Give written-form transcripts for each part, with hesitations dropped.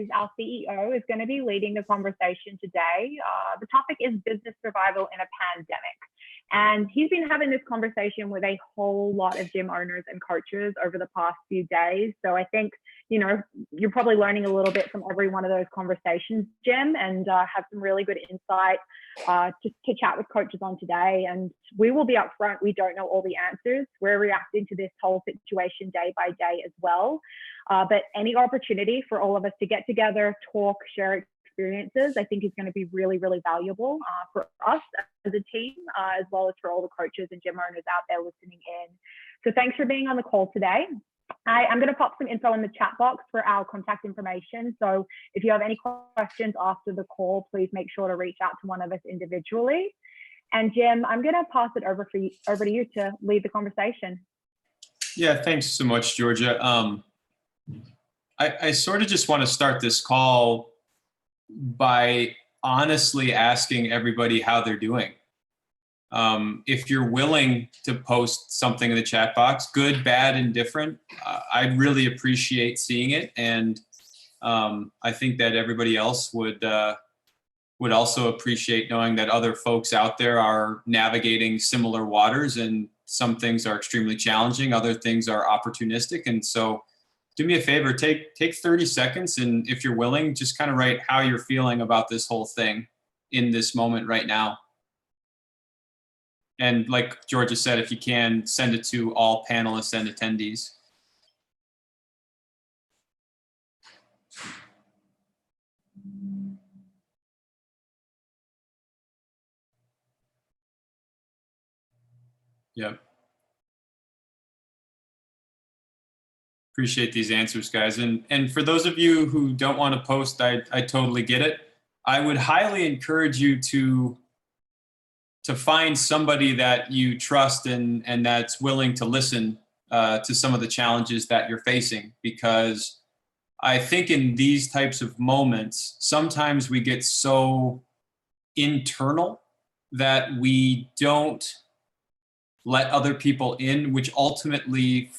who's our CEO, is going to be leading the conversation today. The topic is business survival in a pandemic. And he's been having this conversation with a whole lot of gym owners and coaches over the past few days. So I think, you know, you're probably learning a little bit from every one of those conversations, Jim, and have some really good insight to chat with coaches on today. And we will be upfront. We don't know all the answers. We're reacting to this whole situation day by day as well. But any opportunity for all of us to get together, talk, share experiences, I think is going to be really, really valuable for us as a team, as well as for all the coaches and gym owners out there listening in. So thanks for being on the call today. I'm going to pop some info in the chat box for our contact information. So if you have any questions after the call, please make sure to reach out to one of us individually. And Jim, I'm going to pass it over to you to lead the conversation. Yeah, thanks so much, Georgia. I sort of just want to start this call by honestly asking everybody how they're doing. If you're willing to post something in the chat box, good, bad, and different, I'd really appreciate seeing it. And I think that everybody else would also appreciate knowing that other folks out there are navigating similar waters, and some things are extremely challenging, other things are opportunistic. And so do me a favor, take 30 seconds, and if you're willing, just kind of write how you're feeling about this whole thing in this moment right now. And like Georgia said, if you can, send it to all panelists and attendees. Yep. Appreciate these answers, guys. And for those of you who don't want to post, I totally get it. I would highly encourage you to find somebody that you trust and that's willing to listen to some of the challenges that you're facing, because I think in these types of moments, sometimes we get so internal that we don't let other people in, which ultimately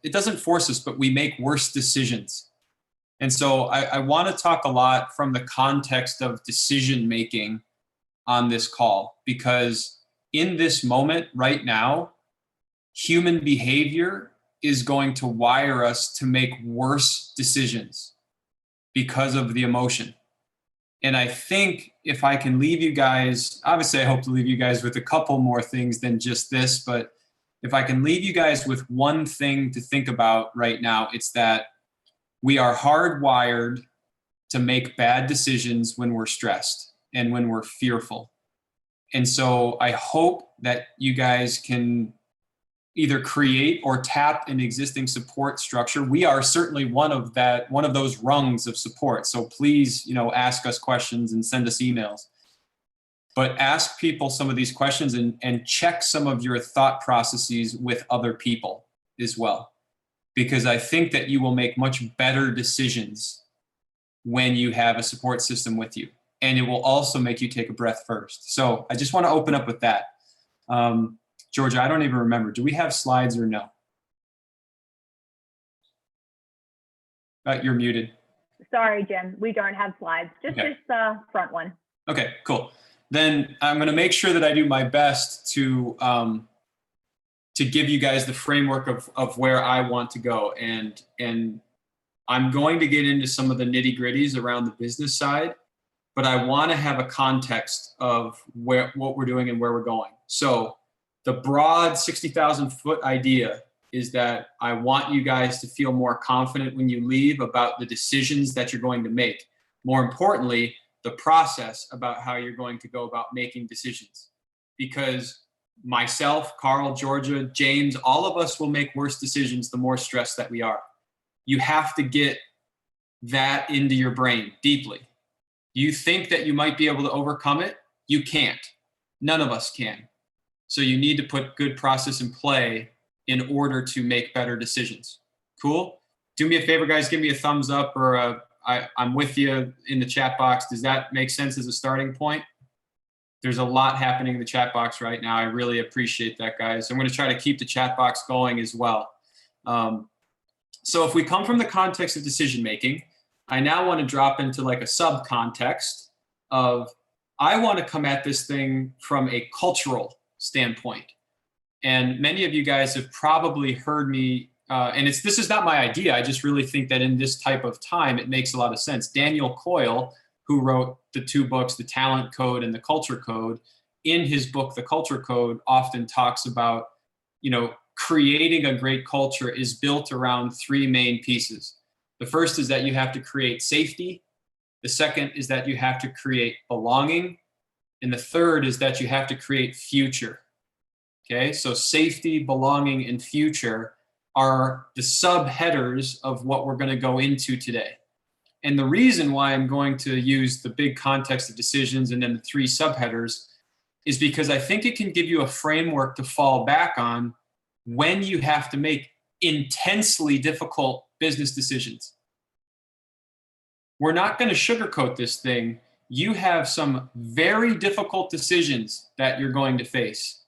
it doesn't force us, but we make worse decisions. And so I want to talk a lot from the context of decision-making on this call, because in this moment right now, human behavior is going to wire us to make worse decisions because of the emotion. And I think if I can leave you guys, obviously I hope to leave you guys with a couple more things than just this, but if I can leave you guys with one thing to think about right now, it's that we are hardwired to make bad decisions when we're stressed and when we're fearful. And so I hope that you guys can either create or tap an existing support structure. We are certainly one of those rungs of support. So please, ask us questions and send us emails. But ask people some of these questions and check some of your thought processes with other people as well. Because I think that you will make much better decisions when you have a support system with you. And it will also make you take a breath first. So I just want to open up with that. Georgia, I don't even remember. Do we have slides or no? You're muted. Sorry, Jim. We don't have slides. Just okay. This front one. Okay, cool. Then I'm going to make sure that I do my best to give you guys the framework of where I want to go. And I'm going to get into some of the nitty-gritties around the business side, but I want to have a context of what we're doing and where we're going. So the broad 60,000 foot idea is that I want you guys to feel more confident when you leave about the decisions that you're going to make. More importantly, the process about how you're going to go about making decisions. Because myself, Carl, Georgia, James, all of us will make worse decisions the more stressed that we are. You have to get that into your brain deeply. You think that you might be able to overcome it? You can't. None of us can. So you need to put good process in play in order to make better decisions. Cool? Do me a favor, guys. Give me a thumbs up or I'm with you in the chat box. Does that make sense as a starting point? There's a lot happening in the chat box right now. I really appreciate that, guys. I'm going to try to keep the chat box going as well. So if we come from the context of decision making, I now want to drop into like a subcontext of, I want to come at this thing from a cultural standpoint. And many of you guys have probably heard me, and this is not my idea. I just really think that in this type of time, it makes a lot of sense. Daniel Coyle, who wrote the 2 books, The Talent Code and The Culture Code, in his book, The Culture Code, often talks about, creating a great culture is built around 3 main pieces. The first is that you have to create safety. The second is that you have to create belonging. And the third is that you have to create future. Okay, so safety, belonging, and future are the subheaders of what we're going to go into today. And the reason why I'm going to use the big context of decisions and then the 3 subheaders is because I think it can give you a framework to fall back on when you have to make intensely difficult business decisions. We're not going to sugarcoat this thing. You have some very difficult decisions that you're going to face.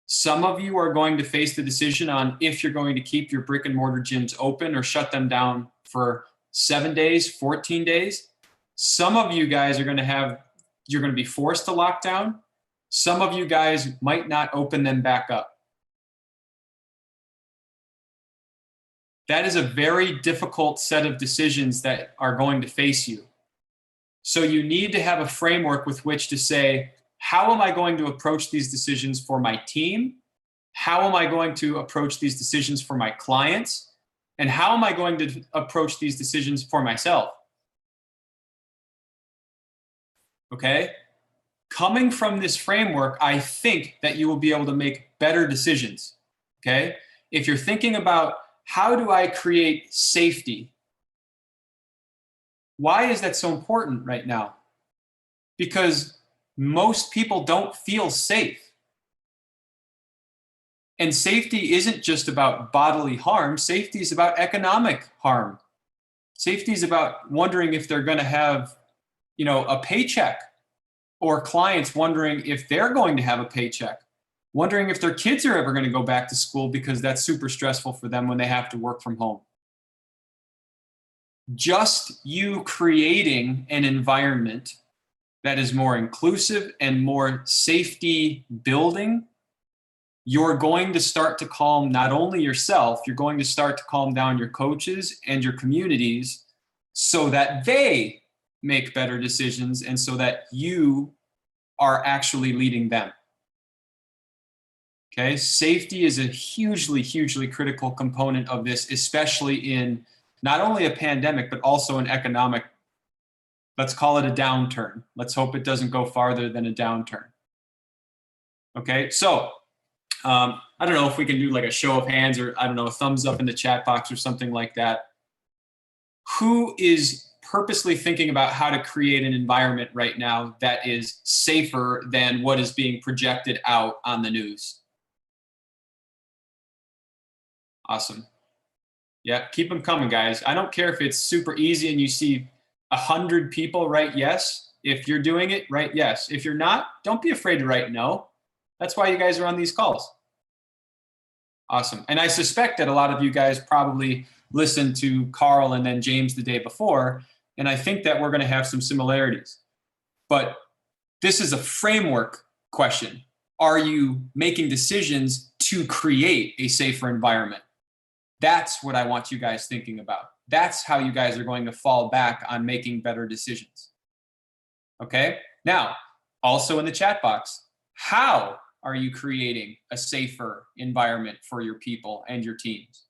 Some of you are going to face the decision on if you're going to keep your brick and mortar gyms open or shut them down for 7 days, 14 days. Some of you guys are going to be forced to lock down. Some of you guys might not open them back up. That is a very difficult set of decisions that are going to face you. So you need to have a framework with which to say, how am I going to approach these decisions for my team? How am I going to approach these decisions for my clients? And how am I going to approach these decisions for myself? Okay? Coming from this framework, I think that you will be able to make better decisions. Okay? If you're thinking about, how do I create safety? Why is that so important right now? Because most people don't feel safe. And safety isn't just about bodily harm. Safety is about economic harm. Safety is about wondering if they're going to have, a paycheck, or clients wondering if they're going to have a paycheck, wondering if their kids are ever going to go back to school because that's super stressful for them when they have to work from home. Just you creating an environment that is more inclusive and more safety building, you're going to start to calm not only yourself, you're going to start to calm down your coaches and your communities so that they make better decisions and so that you are actually leading them. Okay, safety is a hugely, hugely critical component of this, especially in not only a pandemic, but also an economic, let's call it a downturn. Let's hope it doesn't go farther than a downturn. Okay, so I don't know if we can do like a show of hands or I don't know, a thumbs up in the chat box or something like that. Who is purposely thinking about how to create an environment right now that is safer than what is being projected out on the news? Awesome. Yeah, keep them coming, guys. I don't care if it's super easy and you see 100 people write yes. If you're doing it, write yes. If you're not, don't be afraid to write no. That's why you guys are on these calls. Awesome. And I suspect that a lot of you guys probably listened to Carl and then James the day before, and I think that we're going to have some similarities. But this is a framework question. Are you making decisions to create a safer environment? That's what I want you guys thinking about. That's how you guys are going to fall back on making better decisions. Okay? Now, also in the chat box, how are you creating a safer environment for your people and your teams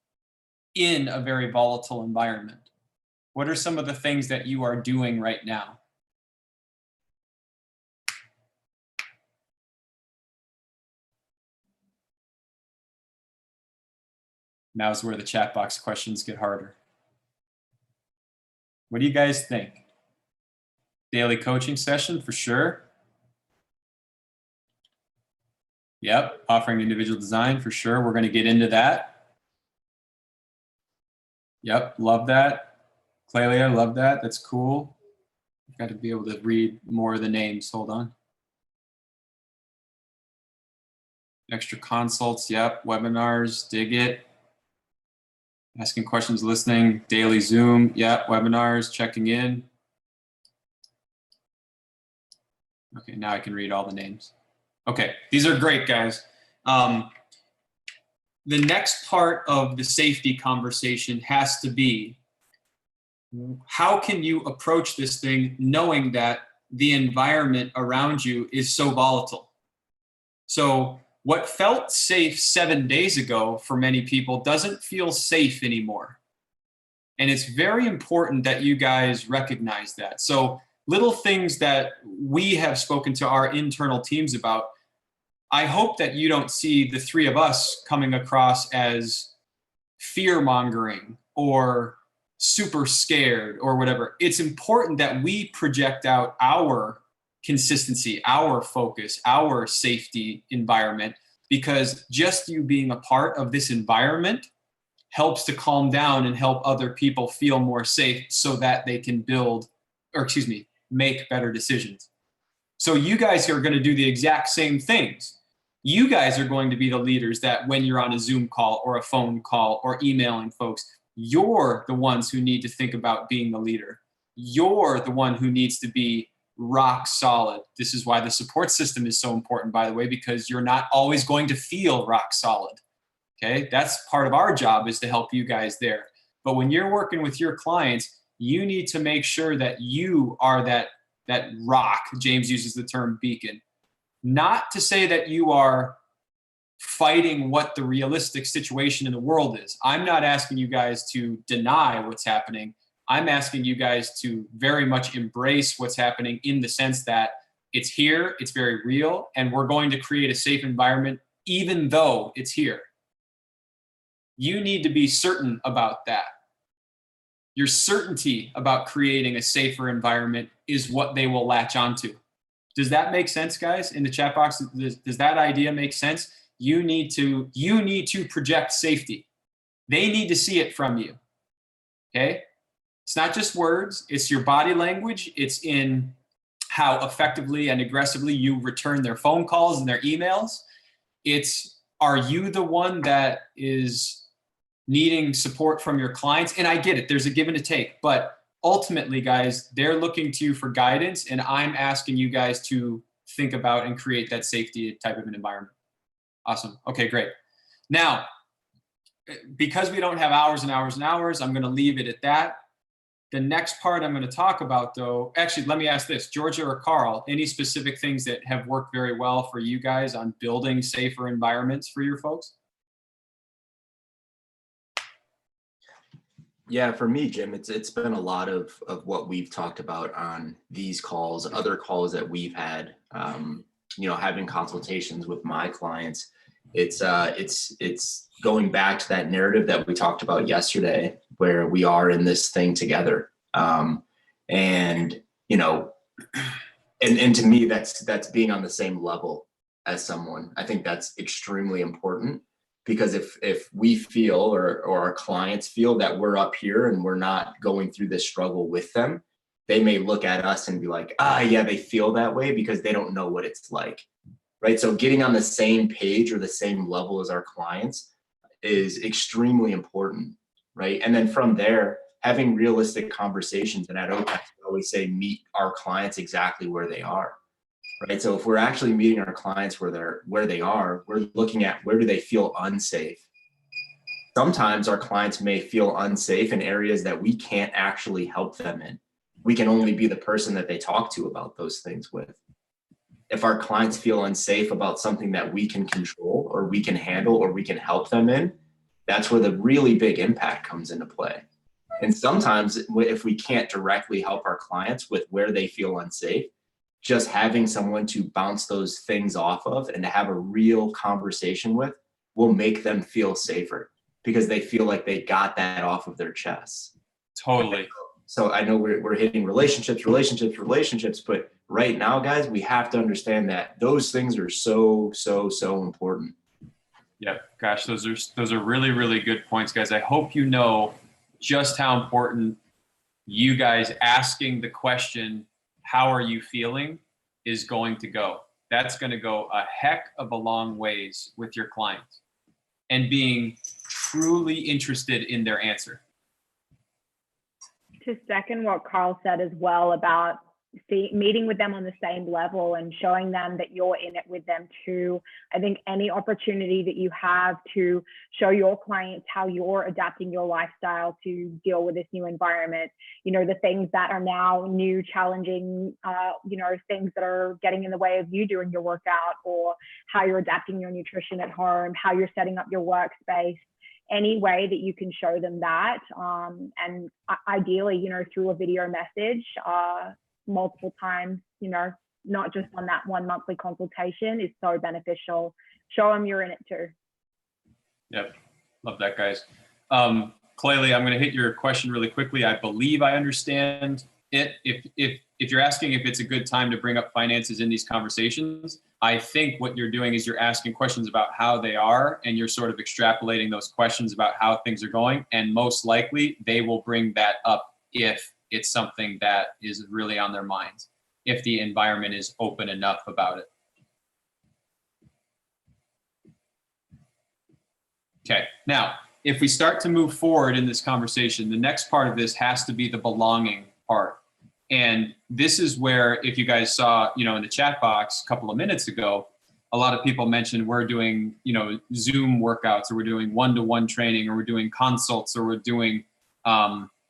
in a very volatile environment? What are some of the things that you are doing right now? Now's where the chat box questions get harder. What do you guys think? Daily coaching session for sure. Yep, offering individual design for sure. We're going to get into that. Yep, love that. Clelia, love that. That's cool. I've got to be able to read more of the names. Hold on. Extra consults, yep. Webinars, dig it. Asking questions, listening, daily Zoom. Yeah, webinars, checking in. Okay, now I can read all the names. Okay, these are great, guys. The next part of the safety conversation has to be, how can you approach this thing knowing that the environment around you is so volatile? So what felt safe 7 days ago for many people doesn't feel safe anymore. And it's very important that you guys recognize that. So little things that we have spoken to our internal teams about, I hope that you don't see the three of us coming across as fear-mongering or super scared or whatever. It's important that we project out our consistency, our focus, our safety environment, because just you being a part of this environment helps to calm down and help other people feel more safe so that they can make better decisions. So you guys are going to do the exact same things. You guys are going to be the leaders that when you're on a Zoom call or a phone call or emailing folks, you're the ones who need to think about being the leader. You're the one who needs to be rock solid. This is why the support system is so important, by the way, because you're not always going to feel rock solid. Okay, that's part of our job, is to help you guys there. But when you're working with your clients, you need to make sure that you are that rock. James uses the term beacon. Not to say that you are fighting what the realistic situation in the world is. I'm not asking you guys to deny what's happening. I'm asking you guys to very much embrace what's happening, in the sense that it's here, it's very real, and we're going to create a safe environment even though it's here. You need to be certain about that. Your certainty about creating a safer environment is what they will latch onto. Does that make sense, guys? In the chat box, does that idea make sense? You need to project safety. They need to see it from you. Okay? It's not just words, it's your body language, it's in how effectively and aggressively you return their phone calls and their emails. It's, are you the one that is needing support from your clients? And I get it, there's a give and a take, but ultimately, guys, they're looking to you for guidance, and I'm asking you guys to think about and create that safety type of an environment. Awesome. Okay, great. Now, because we don't have hours and hours and hours, I'm going to leave it at that. The next part I'm going to talk about, though, actually, let me ask this, Georgia or Carl, any specific things that have worked very well for you guys on building safer environments for your folks? Yeah, for me, Jim, it's been a lot of what we've talked about on these calls, other calls that we've had, having consultations with my clients. It's going back to that narrative that we talked about yesterday, where we are in this thing together. And to me, that's being on the same level as someone. I think that's extremely important. Because if we feel or our clients feel that we're up here and we're not going through this struggle with them, they may look at us and be like, yeah, they feel that way because they don't know what it's like, right? So getting on the same page or the same level as our clients is extremely important, right? And then from there, having realistic conversations. And at OPEX, we always say, meet our clients exactly where they are. Right. So if we're actually meeting our clients where they are, we're looking at, where do they feel unsafe? Sometimes our clients may feel unsafe in areas that we can't actually help them in. We can only be the person that they talk to about those things with. If our clients feel unsafe about something that we can control or we can handle or we can help them in, that's where the really big impact comes into play. And sometimes if we can't directly help our clients with where they feel unsafe, just having someone to bounce those things off of and to have a real conversation with will make them feel safer, because they feel like they got that off of their chests. Totally. So I know we're hitting relationships, but right now, guys, we have to understand that those things are so important. Yeah, gosh, those are really, really good points, guys. I hope you know just how important you guys asking the question, how are you feeling, is going to go. That's going to go a heck of a long ways with your clients. And being truly interested in their answer. To second what Carl said as well about meeting with them on the same level and showing them that you're in it with them too. I think any opportunity that you have to show your clients how you're adapting your lifestyle to deal with this new environment, you know, the things that are now new, challenging, you know, things that are getting in the way of you doing your workout, or how you're adapting your nutrition at home, how you're setting up your workspace. Any way that you can show them that, and ideally, you know, through a video message, multiple times, you know, not just on that one monthly consultation, is so beneficial. Show them you're in it too. Yep, love that, guys. Clearly, I'm going to hit your question really quickly. I believe I understand it. If you're asking if it's a good time to bring up finances in these conversations, I think what you're doing is you're asking questions about how they are, and you're sort of extrapolating those questions about how things are going. And most likely they will bring that up if it's something that is really on their minds, if the environment is open enough about it. Okay, now, if we start to move forward in this conversation, the next part of this has to be the belonging part. And this is where, if you guys saw, you know, in the chat box a couple of minutes ago, a lot of people mentioned we're doing, you know, Zoom workouts, or we're doing one-to-one training, or we're doing consults, or we're doing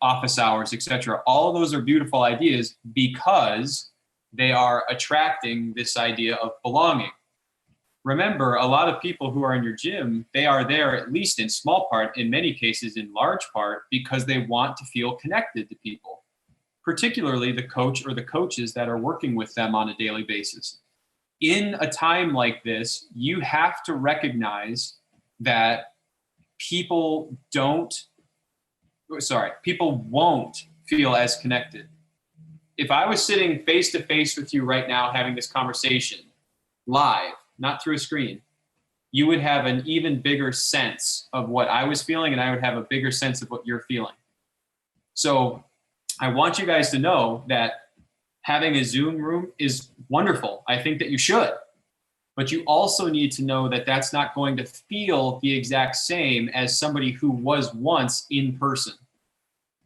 office hours, etc. All of those are beautiful ideas because they are attracting this idea of belonging. Remember, a lot of people who are in your gym, they are there, at least in small part, in many cases in large part, because they want to feel connected to people, particularly the coach or the coaches that are working with them on a daily basis. In a time like this, you have to recognize that people won't feel as connected. If I was sitting face to face with you right now having this conversation live, not through a screen, you would have an even bigger sense of what I was feeling, and I would have a bigger sense of what you're feeling. So I want you guys to know that having a Zoom room is wonderful. I think that you should. But you also need to know that that's not going to feel the exact same as somebody who was once in person,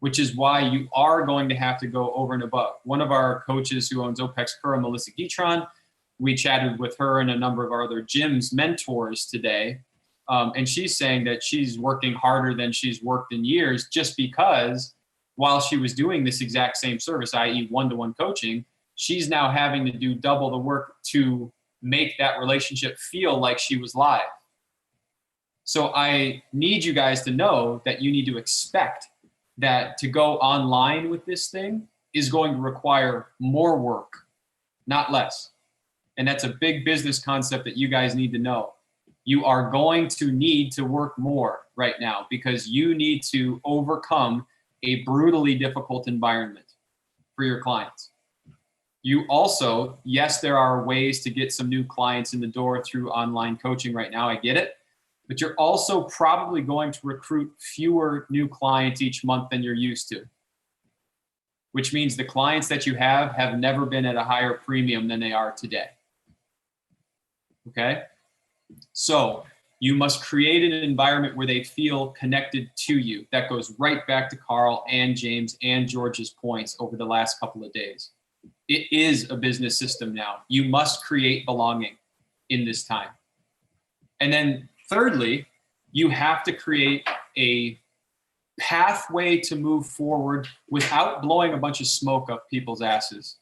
which is why you are going to have to go over and above. One of our coaches who owns OPEX Curl, Melissa Guitron, we chatted with her and a number of our other gyms mentors today. And she's saying that she's working harder than she's worked in years, just because while she was doing this exact same service, i.e. one-to-one coaching, she's now having to do double the work to make that relationship feel like she was live. So I need you guys to know that you need to expect that to go online with this thing is going to require more work, not less. And that's a big business concept that you guys need to know. You are going to need to work more right now because you need to overcome a brutally difficult environment for your clients. You also, yes, there are ways to get some new clients in the door through online coaching right now. I get it. But you're also probably going to recruit fewer new clients each month than you're used to, which means the clients that you have never been at a higher premium than they are today. Okay? So you must create an environment where they feel connected to you. That goes right back to Carl and James and George's points over the last couple of days. It is a business system now. You must create belonging in this time. And then thirdly, you have to create a pathway to move forward without blowing a bunch of smoke up people's asses.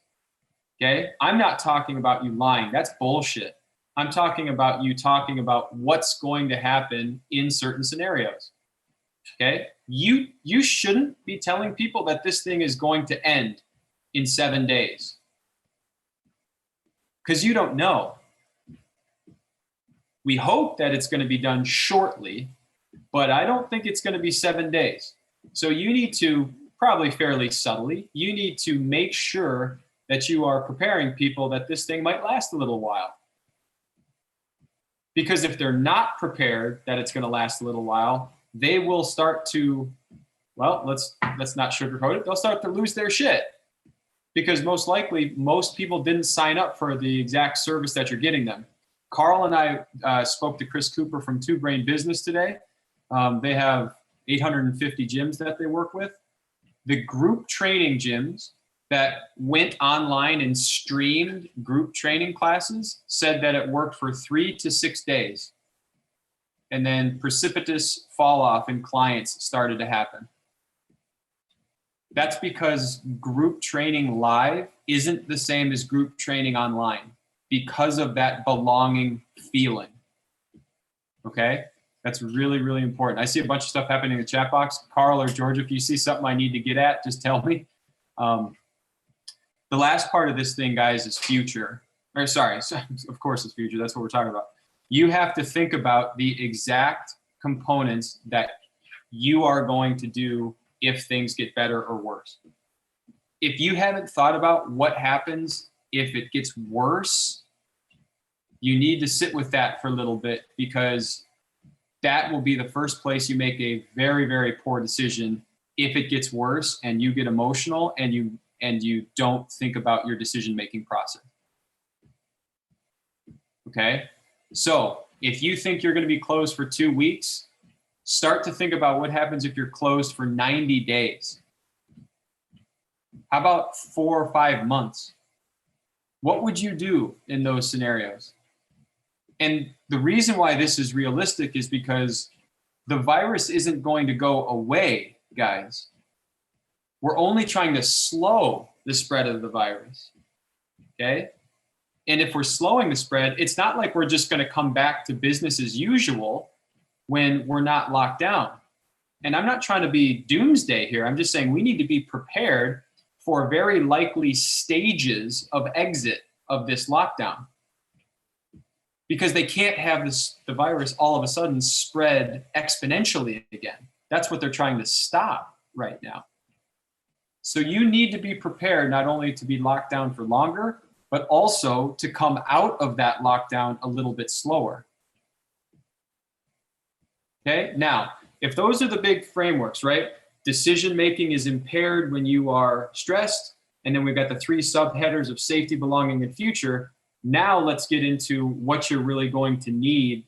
Okay? I'm not talking about you lying. That's bullshit. I'm talking about you talking about what's going to happen in certain scenarios. Okay? You shouldn't be telling people that this thing is going to end in 7 days, because you don't know. We hope that it's going to be done shortly, but I don't think it's going to be 7 days. So you need to, probably fairly subtly, you need to make sure that you are preparing people that this thing might last a little while. Because if they're not prepared that it's going to last a little while, they will start to, well, let's not sugarcoat it. They'll start to lose their shit. Because most likely, most people didn't sign up for the exact service that you're getting them. Carl and I spoke to Chris Cooper from Two Brain Business today. They have 850 gyms that they work with. The group training gyms that went online and streamed group training classes said that it worked for 3 to 6 days. And then precipitous fall off in clients started to happen. That's because group training live isn't the same as group training online because of that belonging feeling. Okay? That's really, really important. I see a bunch of stuff happening in the chat box. Carl or George, if you see something I need to get at, just tell me. The last part of this thing, guys, is future. Or sorry, of course it's future. That's what we're talking about. You have to think about the exact components that you are going to do if things get better or worse. If you haven't thought about what happens if it gets worse, you need to sit with that for a little bit, because that will be the first place you make a very, very poor decision if it gets worse and you get emotional and you don't think about your decision-making process. Okay? So if you think you're going to be closed for 2 weeks, start to think about what happens if you're closed for 90 days. How about 4 or 5 months? What would you do in those scenarios? And the reason why this is realistic is because the virus isn't going to go away, guys. We're only trying to slow the spread of the virus, okay? And if we're slowing the spread, it's not like we're just going to come back to business as usual when we're not locked down. And I'm not trying to be doomsday here. I'm just saying we need to be prepared for very likely stages of exit of this lockdown, because they can't have the virus all of a sudden spread exponentially again. That's what they're trying to stop right now. So you need to be prepared not only to be locked down for longer, but also to come out of that lockdown a little bit slower. Okay, now, if those are the big frameworks, right? Decision-making is impaired when you are stressed, and then we've got the 3 subheaders of safety, belonging, and future. Now let's get into what you're really going to need,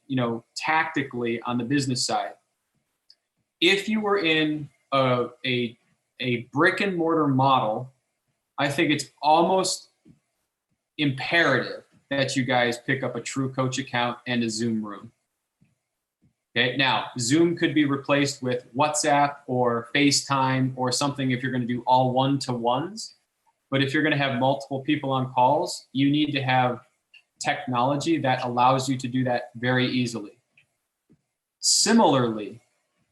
tactically on the business side. If you were in a brick and mortar model, I think it's almost imperative that you guys pick up a True Coach account and a Zoom room. Okay, now Zoom could be replaced with WhatsApp or FaceTime or something if you're going to do all one-to-ones. But if you're going to have multiple people on calls, you need to have technology that allows you to do that very easily. Similarly,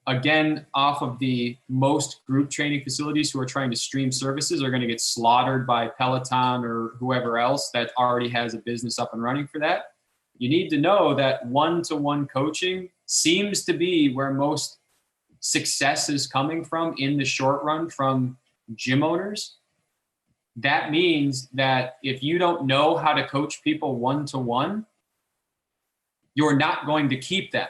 again, off of the most group training facilities who are trying to stream services are going to get slaughtered by Peloton or whoever else that already has a business up and running for that. You need to know that one-to-one coaching seems to be where most success is coming from in the short run from gym owners. That means that if you don't know how to coach people one-to-one, you're not going to keep them.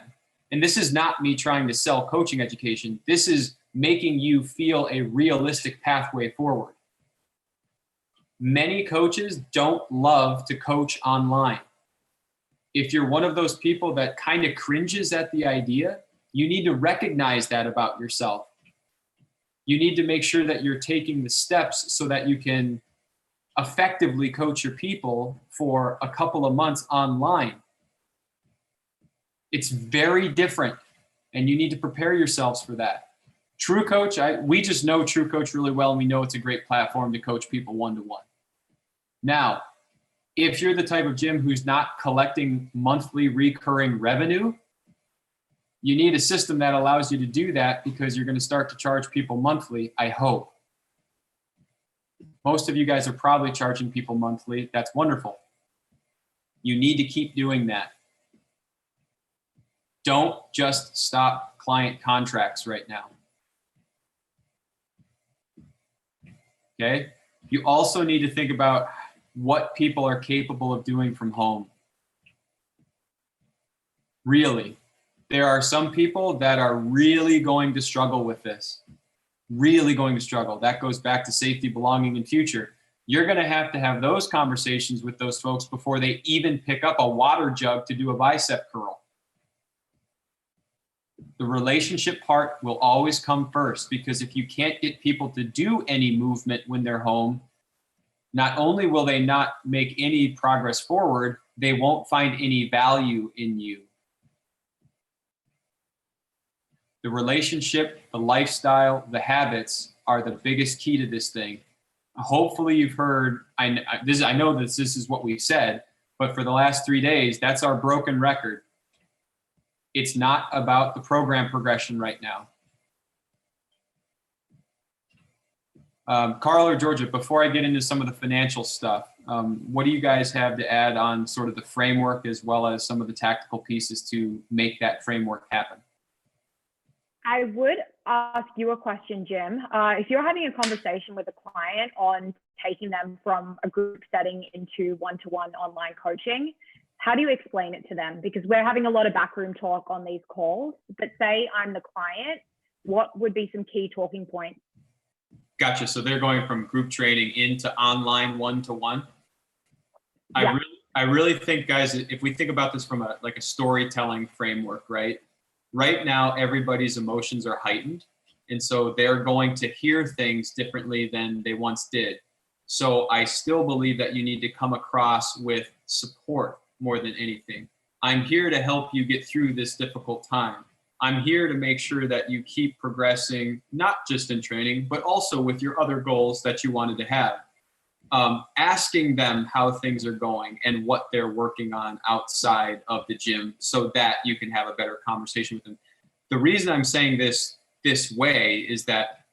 And this is not me trying to sell coaching education. This is making you feel a realistic pathway forward. Many coaches don't love to coach online. If you're one of those people that kind of cringes at the idea, you need to recognize that about yourself. You need to make sure that you're taking the steps so that you can effectively coach your people for a couple of months online. It's very different, and you need to prepare yourselves for that. True Coach, we just know True Coach really well, and we know it's a great platform to coach people one-to-one. Now, if you're the type of gym who's not collecting monthly recurring revenue, you need a system that allows you to do that, because you're going to start to charge people monthly, I hope. Most of you guys are probably charging people monthly. That's wonderful. You need to keep doing that. Don't just stop client contracts right now. Okay? You also need to think about what people are capable of doing from home. Really. There are some people that are really going to struggle with this. Really going to struggle. That goes back to safety, belonging, and future. You're going to have those conversations with those folks before they even pick up a water jug to do a bicep curl. The relationship part will always come first, because if you can't get people to do any movement when they're home, not only will they not make any progress forward, they won't find any value in you. The relationship, the lifestyle, the habits are the biggest key to this thing. Hopefully you've heard, I know that this is what we've said, but for the last 3 days, that's our broken record. It's not about the program progression right now. Carl or Georgia, before I get into some of the financial stuff, what do you guys have to add on sort of the framework as well as some of the tactical pieces to make that framework happen? I would ask you a question, Jim. If you're having a conversation with a client on taking them from a group setting into one-to-one online coaching, how do you explain it to them? Because we're having a lot of backroom talk on these calls, but say I'm the client, what would be some key talking points? Gotcha. So they're going from group training into online one-to-one. Yeah. I really think, guys, if we think about this from a storytelling framework, right? Right now, everybody's emotions are heightened. And so they're going to hear things differently than they once did. So I still believe that you need to come across with support more than anything. I'm here to help you get through this difficult time. I'm here to make sure that you keep progressing, not just in training, but also with your other goals that you wanted to have. Asking them how things are going and what they're working on outside of the gym so that you can have a better conversation with them. The reason I'm saying this way is that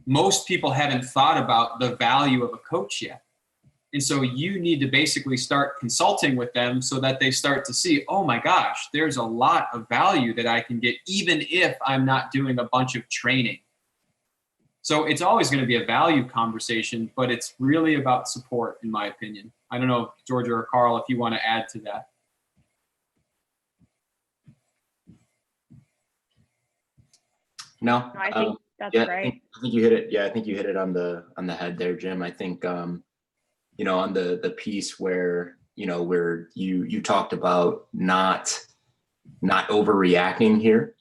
most people haven't thought about the value of a coach yet. And so you need to basically start consulting with them so that they start to see, oh my gosh, there's a lot of value that I can get even if I'm not doing a bunch of training. So it's always going to be a value conversation, but it's really about support, in my opinion. I don't know, Georgia or Carl, if you want to add to that. No, I think that's great. I think you hit it. Yeah, I think you hit it on the head there, Jim. I think on the piece where you talked about not overreacting here.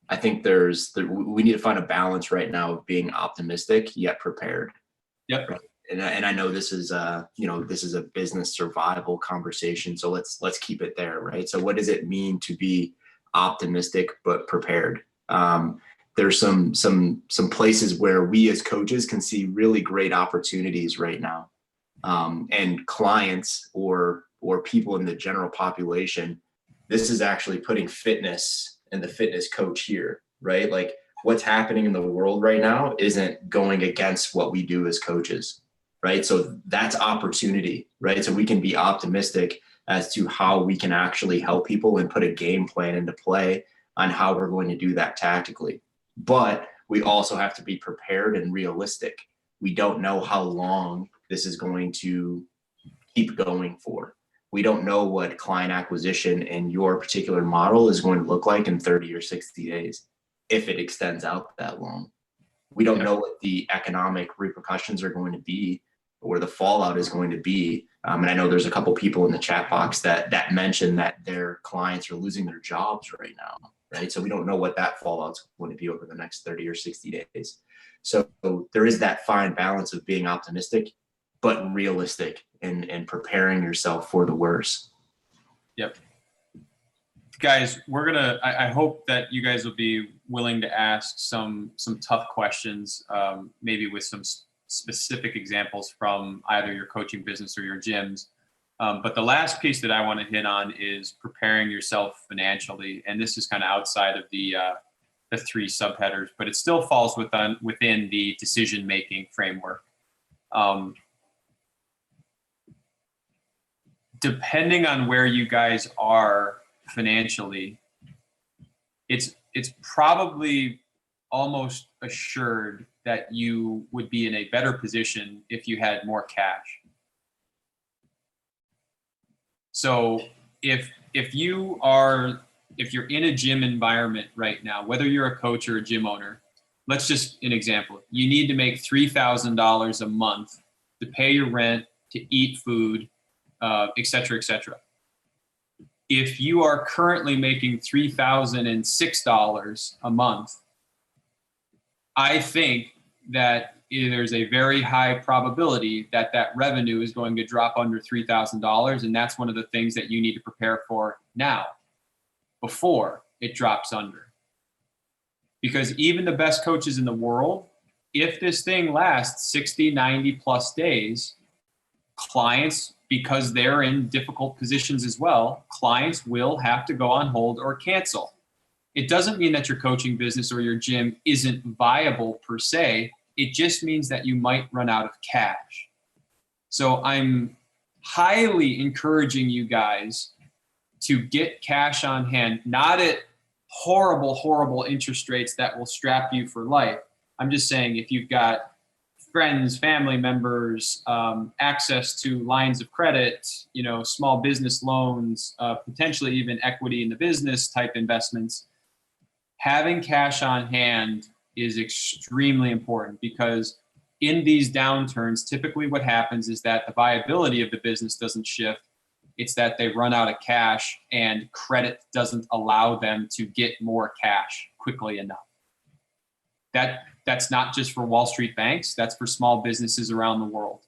I think we need to find a balance right now of being optimistic yet prepared. Yep. Right? And I know this is a business survival conversation, so let's keep it there, right? So what does it mean to be optimistic but prepared? There's some places where we as coaches can see really great opportunities right now, and clients or people in the general population. This is actually putting fitness and the fitness coach here, right? Like what's happening in the world right now isn't going against what we do as coaches, right? So that's opportunity, right? So we can be optimistic as to how we can actually help people and put a game plan into play on how we're going to do that tactically. But we also have to be prepared and realistic. We don't know how long this is going to keep going for. We don't know what client acquisition in your particular model is going to look like in 30 or 60 days, if it extends out that long. We don't know what the economic repercussions are going to be or the fallout is going to be. And I know there's a couple people in the chat box that mentioned that their clients are losing their jobs right now, right? So we don't know what that fallout's going to be over the next 30 or 60 days. So there is that fine balance of being optimistic, but realistic and preparing yourself for the worst. Yep. Guys, I hope that you guys will be willing to ask some tough questions, maybe with some specific examples from either your coaching business or your gyms. But the last piece that I want to hit on is preparing yourself financially. And this is kind of outside of the 3 subheaders, but it still falls within the decision-making framework. Depending on where you guys are financially, it's probably almost assured that you would be in a better position if you had more cash. So if you're in a gym environment right now, whether you're a coach or a gym owner, let's just an example. You need to make $3,000 a month to pay your rent, to eat food, et cetera, et cetera. if you are currently making $3,006 a month, I think that there's a very high probability that that revenue is going to drop under $3,000. And that's one of the things that you need to prepare for now, before it drops under. Because even the best coaches in the world, if this thing lasts 60, 90 plus days, clients, because they're in difficult positions as well, clients will have to go on hold or cancel. It doesn't mean that your coaching business or your gym isn't viable per se. It just means that you might run out of cash. So I'm highly encouraging you guys to get cash on hand, not at horrible, horrible interest rates that will strap you for life. I'm just saying, if you've got friends, family members, access to lines of credit, small business loans, potentially even equity in the business type investments, having cash on hand is extremely important, because in these downturns, typically what happens is that the viability of the business doesn't shift. It's that they run out of cash and credit doesn't allow them to get more cash quickly enough. That's not just for Wall Street banks, that's for small businesses around the world.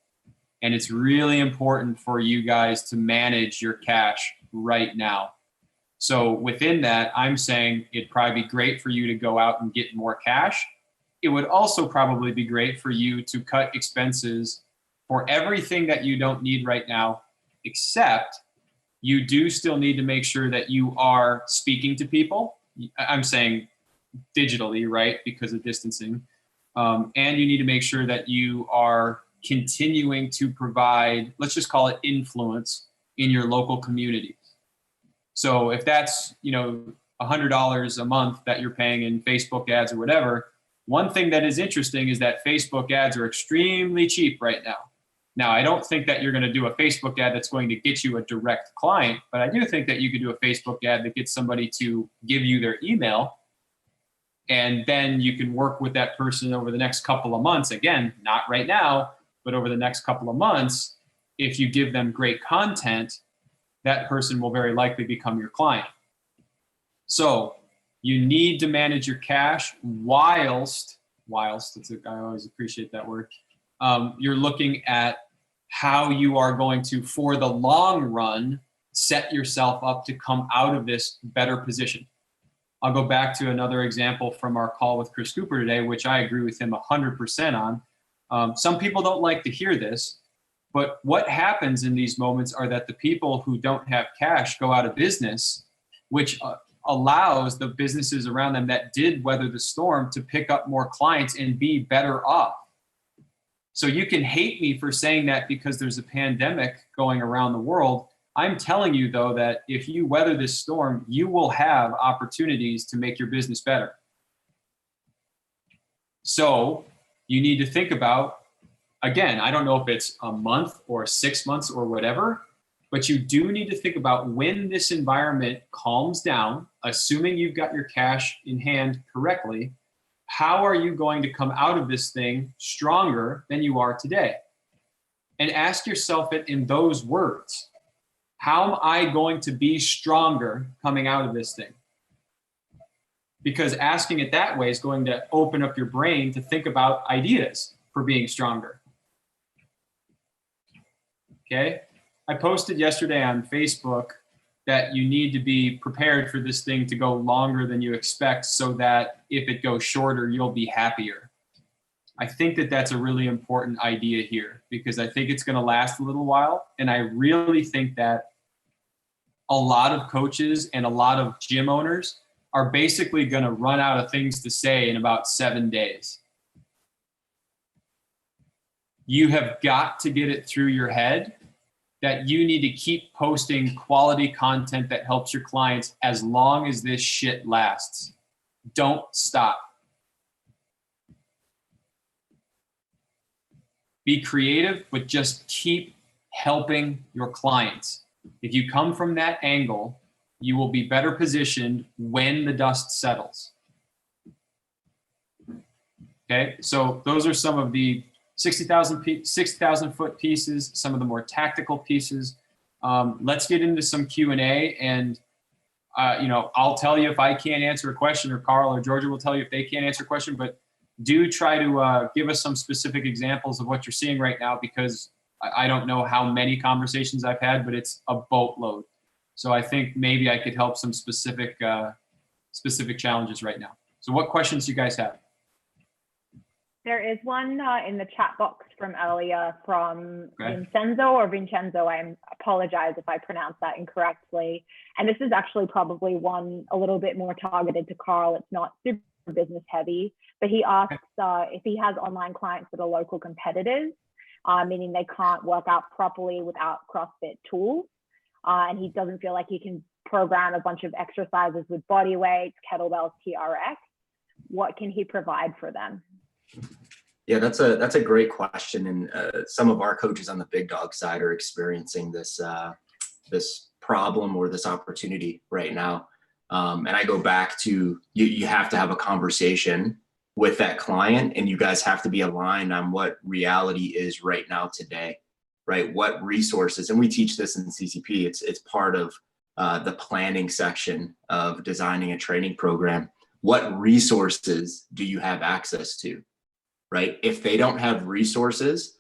And it's really important for you guys to manage your cash right now. So within that, I'm saying it'd probably be great for you to go out and get more cash. It would also probably be great for you to cut expenses for everything that you don't need right now, except you do still need to make sure that you are speaking to people. I'm saying digitally, right, because of distancing. And you need to make sure that you are continuing to provide, let's just call it influence in your local community. So if that's, $100 a month that you're paying in Facebook ads or whatever, one thing that is interesting is that Facebook ads are extremely cheap right now. Now, I don't think that you're going to do a Facebook ad that's going to get you a direct client, but I do think that you could do a Facebook ad that gets somebody to give you their email, and then you can work with that person over the next couple of months. Again, not right now, but over the next couple of months, if you give them great content, that person will very likely become your client. So you need to manage your cash whilst I always appreciate that word. You're looking at how you are going to, for the long run, set yourself up to come out of this better position. I'll go back to another example from our call with Chris Cooper today, which I agree with him 100% on. Some people don't like to hear this, but what happens in these moments are that the people who don't have cash go out of business, which allows the businesses around them that did weather the storm to pick up more clients and be better off. So you can hate me for saying that because there's a pandemic going around the world. I'm telling you, though, that if you weather this storm, you will have opportunities to make your business better. So you need to think about, again, I don't know if it's a month or 6 months or whatever, but you do need to think about when this environment calms down, assuming you've got your cash in hand correctly, how are you going to come out of this thing stronger than you are today? And ask yourself it in those words. How am I going to be stronger coming out of this thing? Because asking it that way is going to open up your brain to think about ideas for being stronger. Okay? I posted yesterday on Facebook that you need to be prepared for this thing to go longer than you expect, so that if it goes shorter, you'll be happier. I think that that's a really important idea here, because I think it's going to last a little while. And I really think that a lot of coaches and a lot of gym owners are basically going to run out of things to say in about 7 days. You have got to get it through your head that you need to keep posting quality content that helps your clients as long as this shit lasts. Don't stop. Be creative, but just keep helping your clients. If you come from that angle, you will be better positioned when the dust settles. Okay, so those are some of the 60,000 foot pieces, some of the more tactical pieces. Let's get into some Q&A, and I'll tell you if I can't answer a question, or Carl or Georgia will tell you if they can't answer a question, but do try to give us some specific examples of what you're seeing right now, because I don't know how many conversations I've had, but it's a boatload. So I think maybe I could help some specific challenges right now. So what questions do you guys have? There is one in the chat box from earlier from Vincenzo. I apologize if I pronounced that incorrectly. And this is actually probably one a little bit more targeted to Carl. It's not super business heavy, but he asks if he has online clients that are local competitors, meaning they can't work out properly without CrossFit tools. And he doesn't feel like he can program a bunch of exercises with body weights, kettlebells, TRX. What can he provide for them? Yeah, that's a great question, and some of our coaches on the big dog side are experiencing this this problem or this opportunity right now. And I go back to you have to have a conversation with that client, and you guys have to be aligned on what reality is right now today, right? What resources, and we teach this in CCP. It's part of the planning section of designing a training program. What resources do you have access to? Right? If they don't have resources,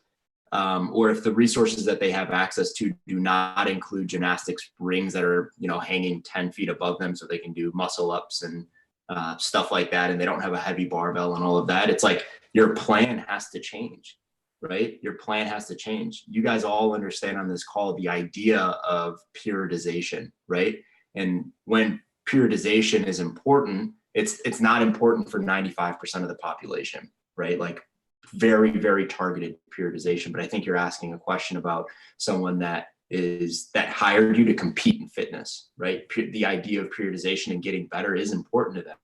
or if the resources that they have access to do not include gymnastics rings that are, hanging 10 feet above them so they can do muscle ups and stuff like that, and they don't have a heavy barbell and all of that, it's like your plan has to change, right? Your plan has to change. You guys all understand on this call the idea of periodization, right? And when periodization is important, it's not important for 95% of the population, right? Like very, very targeted periodization. But I think you're asking a question about someone that hired you to compete in fitness, right? The idea of periodization and getting better is important to them.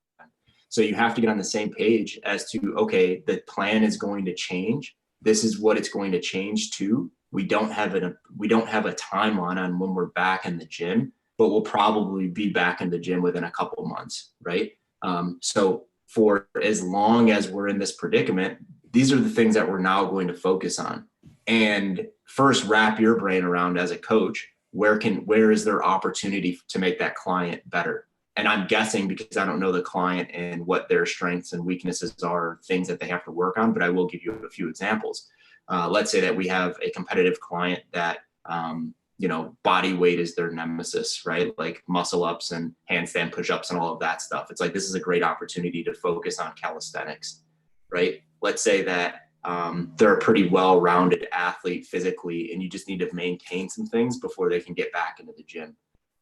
So you have to get on the same page as to, okay, the plan is going to change. This is what it's going to change to. We don't have a timeline on when we're back in the gym, but we'll probably be back in the gym within a couple of months, right? So for as long as we're in this predicament, these are the things that we're now going to focus on. And first, wrap your brain around as a coach, where is there opportunity to make that client better? And I'm guessing, because I don't know the client and what their strengths and weaknesses are, things that they have to work on, but I will give you a few examples. Let's say that we have a competitive client that, body weight is their nemesis, right? Like muscle ups and handstand push-ups and all of that stuff. It's like, this is a great opportunity to focus on calisthenics, right? Let's say that they're a pretty well-rounded athlete physically, and you just need to maintain some things before they can get back into the gym,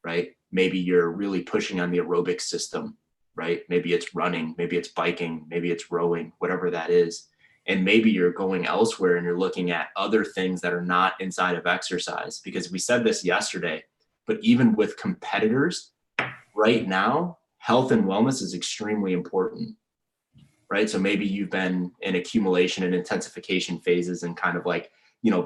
right? Maybe you're really pushing on the aerobic system, right? Maybe it's running, maybe it's biking, maybe it's rowing, whatever that is. And maybe you're going elsewhere and you're looking at other things that are not inside of exercise, because we said this yesterday, but even with competitors right now, health and wellness is extremely important, right? So maybe you've been in accumulation and intensification phases and kind of like,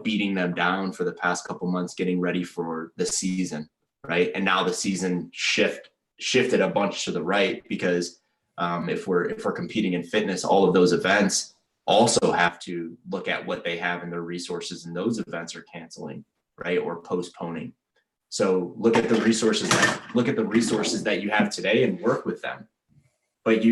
beating them down for the past couple months, getting ready for the season, right? And now the season shifted a bunch to the right, because if we're competing in fitness, all of those events also have to look at what they have in their resources, and those events are canceling, right? Or postponing. So look at the resources that you have today and work with them. But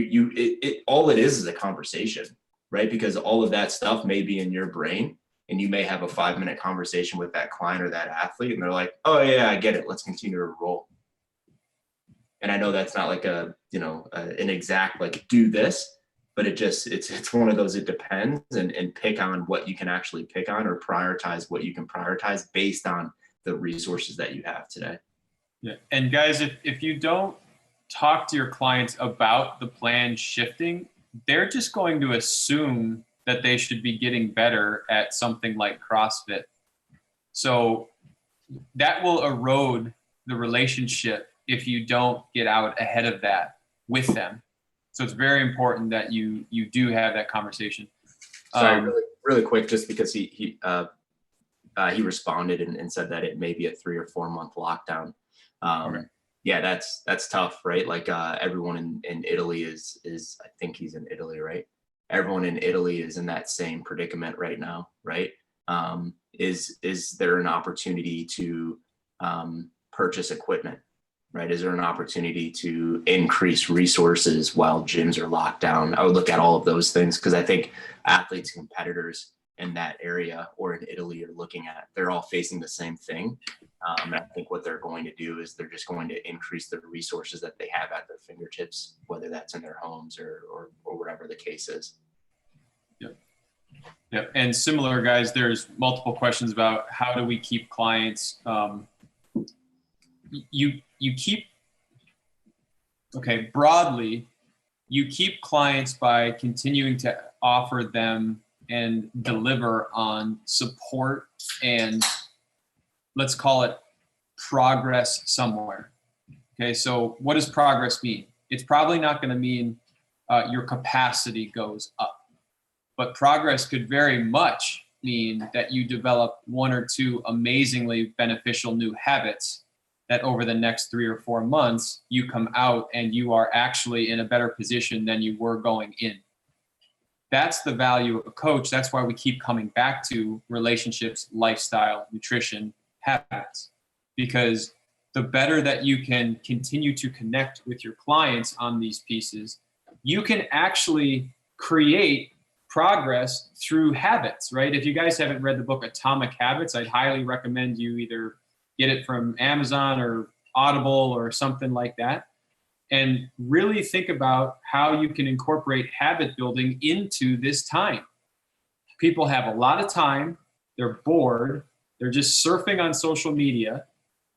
all it is a conversation, right? Because all of that stuff may be in your brain, and you may have a 5-minute conversation with that client or that athlete, and they're like, oh yeah, I get it. Let's continue to roll. And I know that's not like an exact, like, do this, but it's one of those, it depends, and pick on what you can actually pick on, or prioritize what you can prioritize based on the resources that you have today. Yeah. And guys, if you don't talk to your clients about the plan shifting, they're just going to assume that they should be getting better at something like CrossFit. So that will erode the relationship if you don't get out ahead of that with them. So it's very important that you do have that conversation. Sorry, really quick, just because he responded and said that it may be a 3 or 4 month lockdown. Okay. Yeah, that's tough, right? Like everyone in Italy is I think he's in Italy, right? Everyone in Italy is in that same predicament right now, right? Is there an opportunity to purchase equipment, right? Is there an opportunity to increase resources while gyms are locked down? I would look at all of those things because I think athletes and competitors in that area or in Italy are looking at, they're all facing the same thing. And I think what they're going to do is they're just going to increase the resources that they have at their fingertips, whether that's in their homes or whatever the case is. Yep. Yep. And similar, guys, there's multiple questions about how do we keep clients. Broadly, you keep clients by continuing to offer them and deliver on support and let's call it progress somewhere. Okay, so what does progress mean? It's probably not going to mean your capacity goes up, but progress could very much mean that you develop 1 or 2 amazingly beneficial new habits that over the next 3 or 4 months, you come out and you are actually in a better position than you were going in. That's the value of a coach. That's why we keep coming back to relationships, lifestyle, nutrition, habits, because the better that you can continue to connect with your clients on these pieces, you can actually create progress through habits, right? If you guys haven't read the book Atomic Habits, I'd highly recommend you either get it from Amazon or Audible or something like that. And really think about how you can incorporate habit building into this time. People have a lot of time, they're bored, they're just surfing on social media,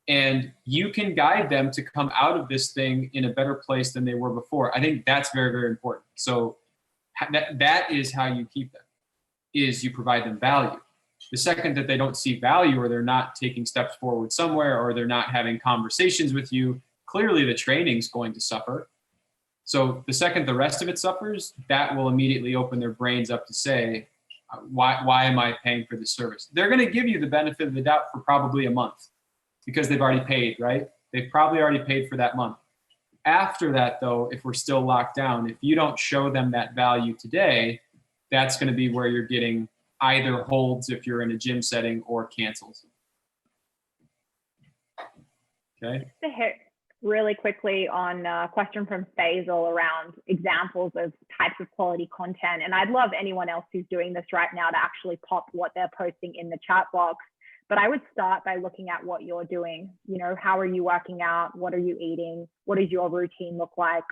and you can guide them to come out of this thing in a better place than they were before. I think that's very, very important. So that is how you keep them, is you provide them value. The second that they don't see value or they're not taking steps forward somewhere or they're not having conversations with you, clearly the training's going to suffer. So the second the rest of it suffers, that will immediately open their brains up to say, why am I paying for this service? They're going to give you the benefit of the doubt for probably a month because they've already paid, right? They've probably already paid for that month. After that, though, if we're still locked down, if you don't show them that value today, that's going to be where you're getting either holds if you're in a gym setting or cancels. Okay. To hit really quickly on a question from Faisal around examples of types of quality content. And I'd love anyone else who's doing this right now to actually pop what they're posting in the chat box. But I would start by looking at what you're doing. You know, how are you working out? What are you eating? What does your routine look like?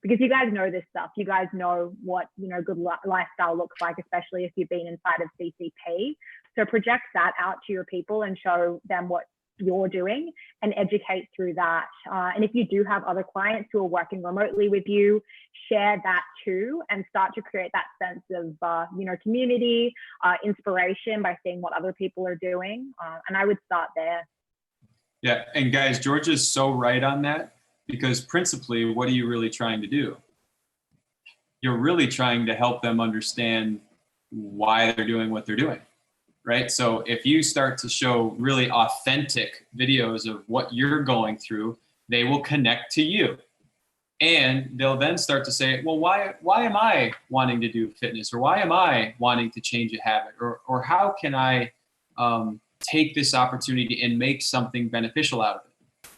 Because you guys know this stuff. You guys know what, you know, good lifestyle looks like, especially if you've been inside of CCP. So project that out to your people and show them what you're doing and educate through that. And if you do have other clients who are working remotely with you, share that too and start to create that sense of, you know, community, inspiration by seeing what other people are doing. And I would start there. Yeah. And guys, George is so right on that because principally, what are you really trying to do? You're really trying to help them understand why they're doing what they're doing. Right? So if you start to show really authentic videos of what you're going through, they will connect to you. And they'll then start to say, well, why am I wanting to do fitness? Or why am I wanting to change a habit? Or how can I take this opportunity and make something beneficial out of it?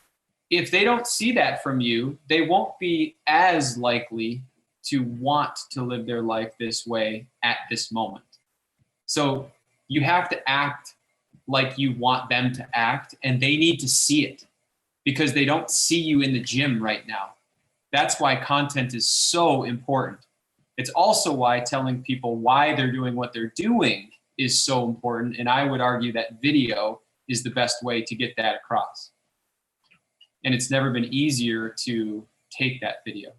If they don't see that from you, they won't be as likely to want to live their life this way at this moment. So you have to act like you want them to act, and they need to see it because they don't see you in the gym right now. That's why content is so important. It's also why telling people why they're doing what they're doing is so important. And I would argue that video is the best way to get that across. And it's never been easier to take that video.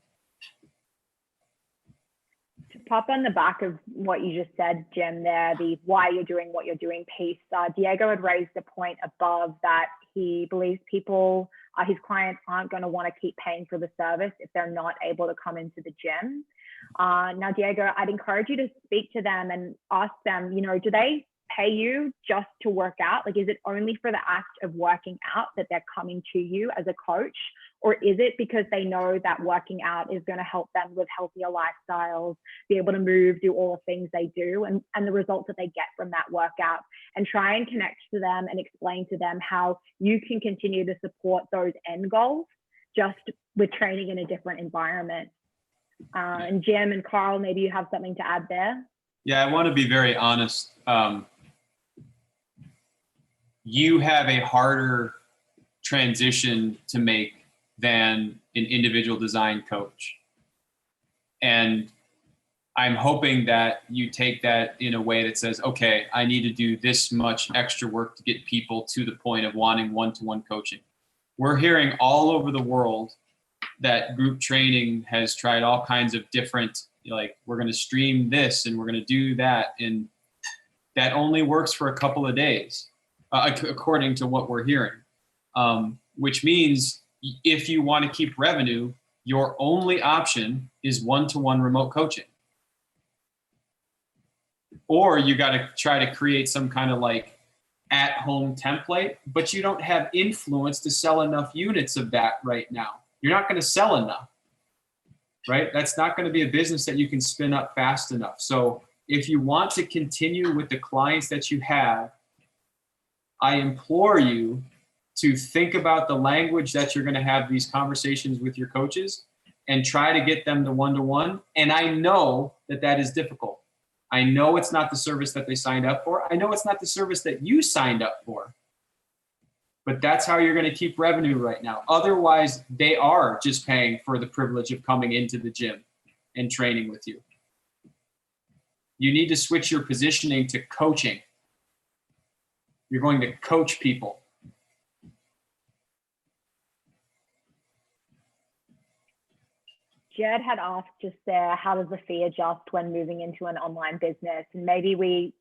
Pop on the back of what you just said, Jim, there, the why you're doing what you're doing piece. Diego had raised a point above that he believes people, his clients aren't going to want to keep paying for the service if they're not able to come into the gym. Now, Diego, I'd encourage you to speak to them and ask them, you know, do they pay you just to work out? Like, is it only for the act of working out that they're coming to you as a coach? Or is it because they know that working out is going to help them live healthier lifestyles, be able to move, do all the things they do, and the results that they get from that workout? And try and connect to them and explain to them how you can continue to support those end goals just with training in a different environment. And Jim and Carl, maybe you have something to add there. Yeah, I want to be very honest. You have a harder transition to make than an individual design coach. And I'm hoping that you take that in a way that says, okay, I need to do this much extra work to get people to the point of wanting one-to-one coaching. We're hearing all over the world that group training has tried all kinds of different, like, we're going to stream this and we're going to do that. And that only works for a couple of days, according to what we're hearing, which means if you want to keep revenue, your only option is one-to-one remote coaching. Or you got to try to create some kind of like at-home template, but you don't have influence to sell enough units of that right now. You're not going to sell enough, right? That's not going to be a business that you can spin up fast enough. So if you want to continue with the clients that you have, I implore you to think about the language that you're going to have these conversations with your coaches and try to get them to one-to-one. And I know that that is difficult. I know it's not the service that they signed up for. I know it's not the service that you signed up for. But that's how you're going to keep revenue right now. Otherwise, they are just paying for the privilege of coming into the gym and training with you. You need to switch your positioning to coaching. You're going to coach people. Jed had asked just there, how does the fee adjust when moving into an online business? And maybe we,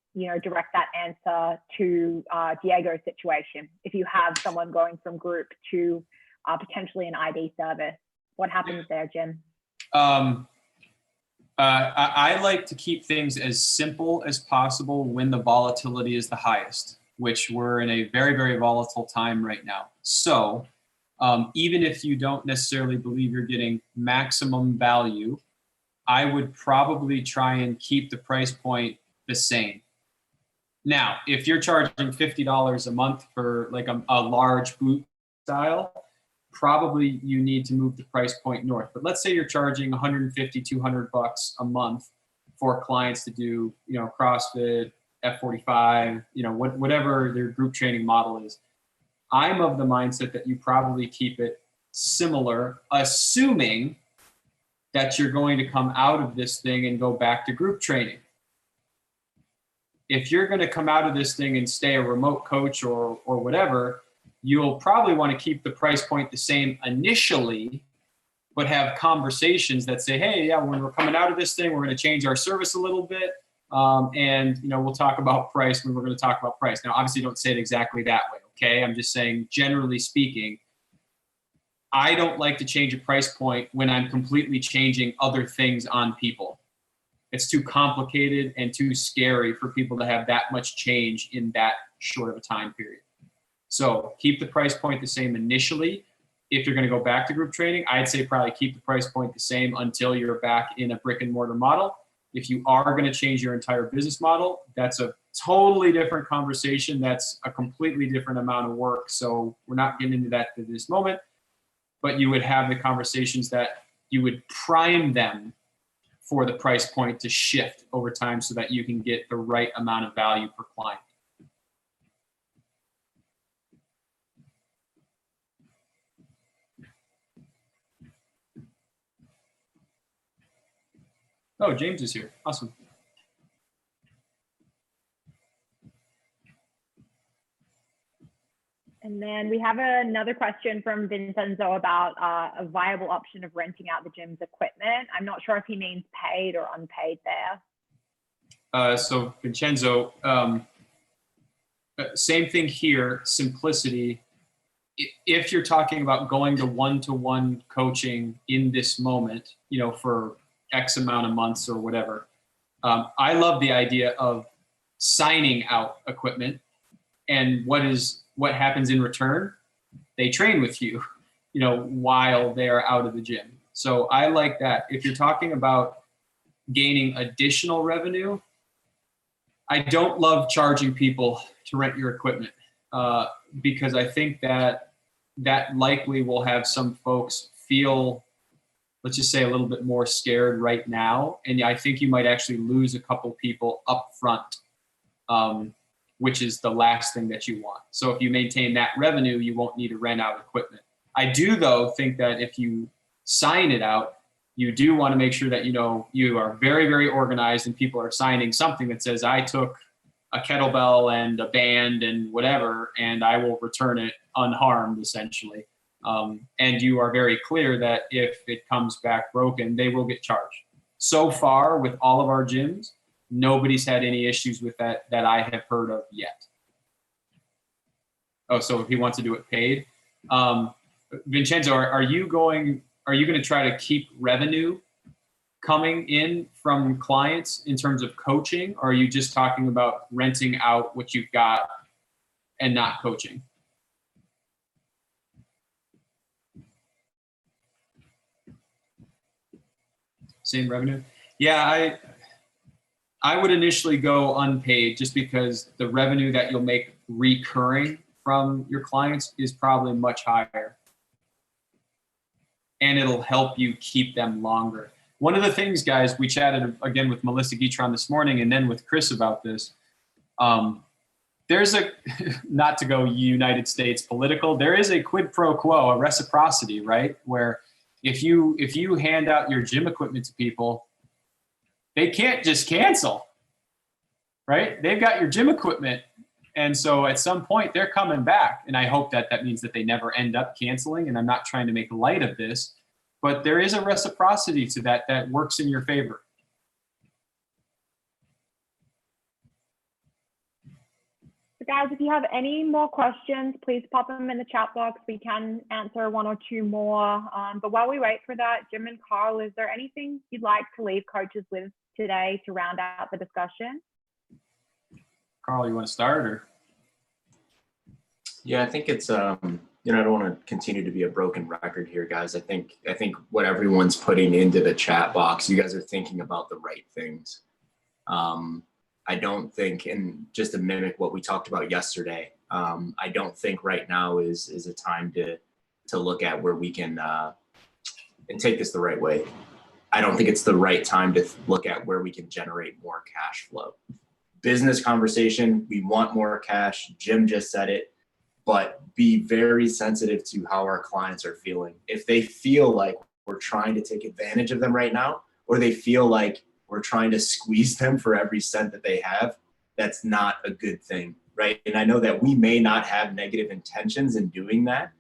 direct that answer to Diego's situation. If you have someone going from group to potentially an ID service, what happens there, Jim? I like to keep things as simple as possible when the volatility is the highest, which we're in a very, very volatile time right now. So even if you don't necessarily believe you're getting maximum value, I would probably try and keep the price point the same. Now, if you're charging $50 a month for like a large boot style, probably you need to move the price point north. But let's say you're charging $150, $200 a month for clients to do, CrossFit, F45, whatever their group training model is. I'm of the mindset that you probably keep it similar, assuming that you're going to come out of this thing and go back to group training. If you're going to come out of this thing and stay a remote coach or whatever, you'll probably want to keep the price point the same initially, but have conversations that say, hey, yeah, when we're coming out of this thing, we're going to change our service a little bit. And we'll talk about price when we're going to talk about price. Now, obviously don't say it exactly that way. Okay. I'm just saying, generally speaking, I don't like to change a price point when I'm completely changing other things on people. It's too complicated and too scary for people to have that much change in that short of a time period. So keep the price point the same initially. If you're going to go back to group training, I'd say probably keep the price point the same until you're back in a brick and mortar model. If you are going to change your entire business model, that's a totally different conversation. That's a completely different amount of work. So we're not getting into that at this moment, but you would have the conversations that you would prime them for the price point to shift over time so that you can get the right amount of value per client. Oh, James is here. Awesome. And then we have another question from Vincenzo about a viable option of renting out the gym's equipment. I'm not sure if he means paid or unpaid there. So Vincenzo, same thing here, simplicity. If you're talking about going to one-to-one coaching in this moment, for X amount of months or whatever, I love the idea of signing out equipment, and what happens in return? They train with you while they're out of the gym. So I like that. If you're talking about gaining additional revenue, I don't love charging people to rent your equipment because I think that likely will have some folks feel, let's just say, a little bit more scared right now. And I think you might actually lose a couple people up front, which is the last thing that you want. So if you maintain that revenue, you won't need to rent out equipment. I do, though, think that if you sign it out, you do want to make sure that, you are very, very organized and people are signing something that says, I took a kettlebell and a band and whatever, and I will return it unharmed, essentially. And you are very clear that if it comes back broken, they will get charged. So far, with all of our gyms, nobody's had any issues with that I have heard of yet. Oh, so if he wants to do it paid. Vincenzo, are you going to try to keep revenue coming in from clients in terms of coaching, or are you just talking about renting out what you've got and not coaching? Same revenue? Yeah, I would initially go unpaid just because the revenue that you'll make recurring from your clients is probably much higher. And it'll help you keep them longer. One of the things, guys, we chatted again with Melissa Guitron this morning and then with Chris about this. There's not to go United States political, there is a quid pro quo, a reciprocity, right? Where if you hand out your gym equipment to people, they can't just cancel, right? They've got your gym equipment. And so at some point they're coming back. And I hope that means that they never end up canceling. And I'm not trying to make light of this, but there is a reciprocity to that works in your favor. So guys, if you have any more questions, please pop them in the chat box. We can answer one or two more. But while we wait for that, Jim and Carl, is there anything you'd like to leave coaches with today to round out the discussion? Carl, you want to start, or? Yeah, I think it's I don't want to continue to be a broken record here, guys. I think what everyone's putting into the chat box, you guys are thinking about the right things. I don't think, and just to mimic what we talked about yesterday, I don't think right now is a time to look at where we can and take this the right way. I don't think it's the right time to look at where we can generate more cash flow. Business conversation, we want more cash. Jim just said it, but be very sensitive to how our clients are feeling. If they feel like we're trying to take advantage of them right now, or they feel like we're trying to squeeze them for every cent that they have, that's not a good thing, right? And I know that we may not have negative intentions in doing that,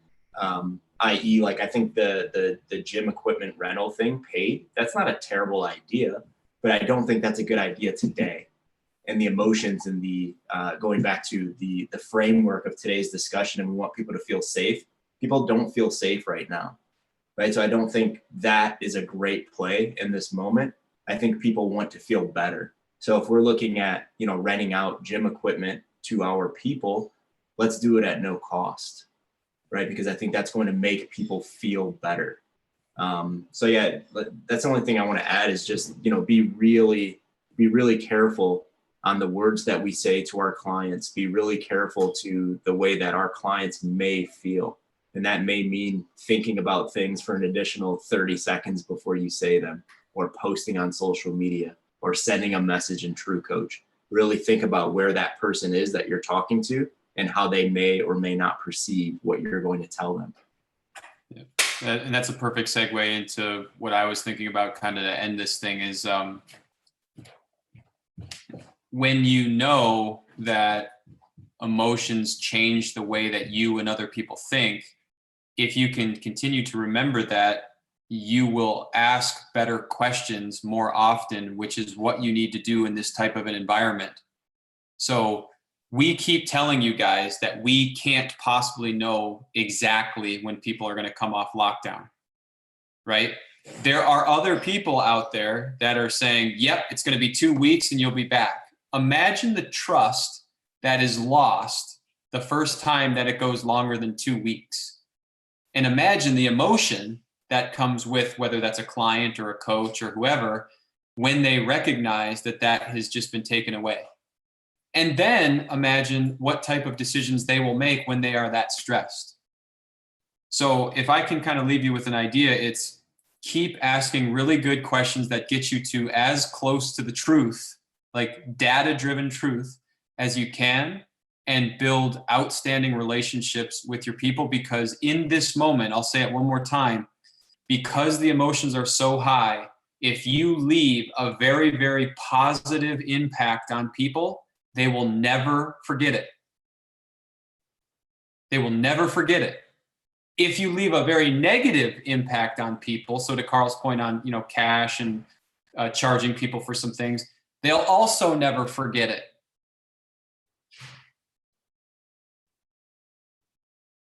i.e. like I think the gym equipment rental thing paid, that's not a terrible idea, but I don't think that's a good idea today. And the emotions and the going back to the framework of today's discussion, and we want people to feel safe. People don't feel safe right now, right? So I don't think that is a great play in this moment. I think people want to feel better. So if we're looking at, renting out gym equipment to our people, let's do it at no cost, right? Because I think that's going to make people feel better. So yeah, that's the only thing I want to add is just, be really careful on the words that we say to our clients. Be really careful to the way that our clients may feel. And that may mean thinking about things for an additional 30 seconds before you say them, or posting on social media, or sending a message in True Coach. Really think about where that person is that you're talking to and how they may or may not perceive what you're going to tell them. Yeah. And that's a perfect segue into what I was thinking about kind of to end this thing is when you know that emotions change the way that you and other people think, if you can continue to remember that, you will ask better questions more often, which is what you need to do in this type of an environment. So we keep telling you guys that we can't possibly know exactly when people are going to come off lockdown, right? There are other people out there that are saying, yep, it's going to be 2 weeks and you'll be back. Imagine the trust that is lost the first time that it goes longer than 2 weeks. And imagine the emotion that comes with whether that's a client or a coach or whoever, when they recognize that that has just been taken away. And then imagine what type of decisions they will make when they are that stressed. So if I can kind of leave you with an idea, it's keep asking really good questions that get you to as close to the truth, like data-driven truth, as you can, and build outstanding relationships with your people. Because in this moment, I'll say it one more time, because the emotions are so high, if you leave a very, very positive impact on people, they will never forget it. They will never forget it. If you leave a very negative impact on people, so to Carl's point on, cash and charging people for some things, they'll also never forget it.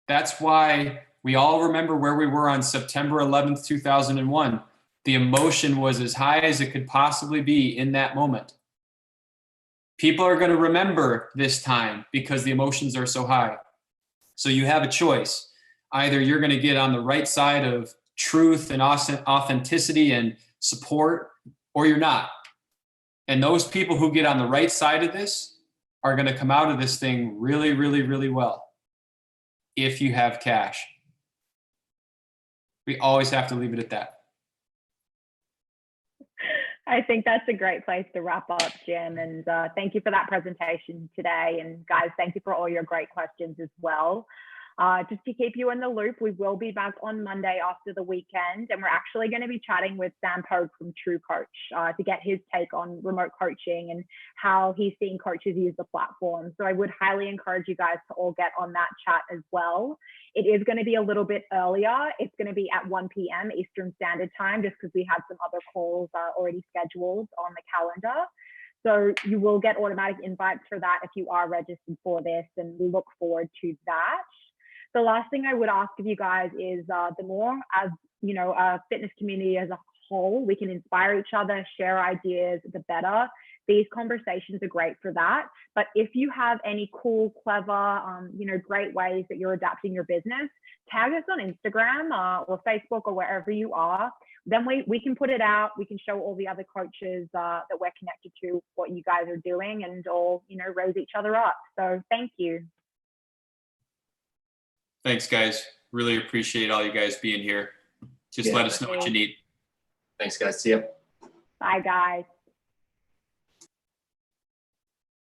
That's why we all remember where we were on September 11th, 2001. The emotion was as high as it could possibly be in that moment. People are going to remember this time because the emotions are so high. So you have a choice. Either you're going to get on the right side of truth and authenticity and support, or you're not. And those people who get on the right side of this are going to come out of this thing really, really, really well. If you have cash. We always have to leave it at that. I think that's a great place to wrap up, Jim. And thank you for that presentation today. And guys, thank you for all your great questions as well. Just to keep you in the loop, we will be back on Monday after the weekend, and we're actually going to be chatting with Sam Pogue from True Coach to get his take on remote coaching and how he's seeing coaches use the platform. So I would highly encourage you guys to all get on that chat as well. It is going to be a little bit earlier. It's going to be at 1 p.m. Eastern Standard Time, just because we had some other calls already scheduled on the calendar. So you will get automatic invites for that if you are registered for this, and we look forward to that. The last thing I would ask of you guys is the more, as a fitness community as a whole, we can inspire each other, share ideas, the better. These conversations are great for that. But if you have any cool, clever, great ways that you're adapting your business, tag us on Instagram or Facebook or wherever you are. Then we can put it out. We can show all the other coaches that we're connected to what you guys are doing, and all, raise each other up. So thank you. Thanks, guys. Really appreciate all you guys being here. Just let us know what you need. Thanks, guys. See ya. Bye, guys.